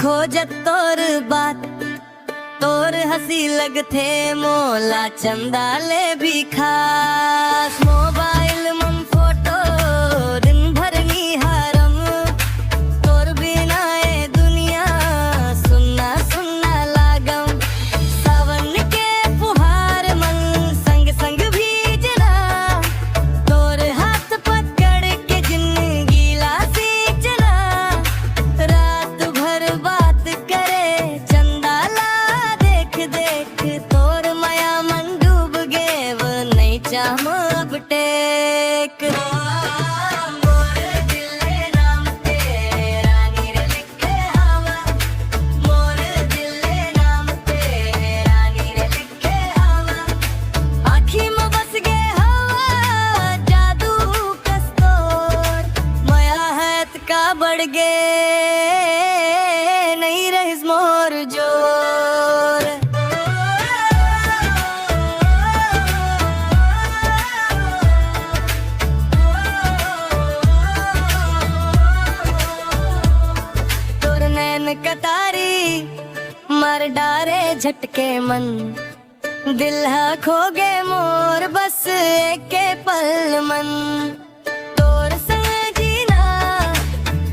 खोजत तोर बात तोर हंसी लगथे मोला चंदा ले भी खास मोबाइल मम फोटो दिन भर निहारम तोर बिना ए दुनिया सुन्ना सुन्ना लागम सावन के फुहार मन संग संग भीजना तोर हाथ पकड़ के जिंदगी ला सींचना रात भर बात करे चंदा ला देख देख तोर माया मन डूब गे वो नहीं चाह अब टेक मोर दिल नाम तेरा नीर लिखे हवा मोर दिल नाम तेरा नीर लिखे हवा आँखी में बस गे हवा जादू कस्तोर माया हैत का बढ़ गे नहीं रहिस मोर जोर तोर नैन कतारी मर डारे झटके मन दिल हा खो गे मोर बस एके पल मन तोर संग जीना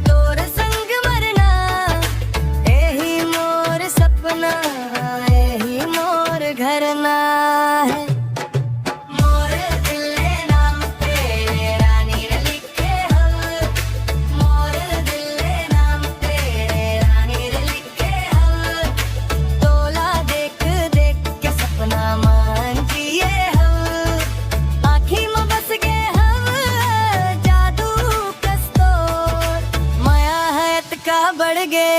तोर संग मरना एही मोर सपना एही मोर घर ना है मोर दिल नाम तेरा नीर लिखे हवा मोर दिल नाम तेरा नीर लिखे हवा तोला देख देख के सपना मान जिए हवा आँखी में बस गे हवा जादू कस्तोर माया हैत का बढ़ गे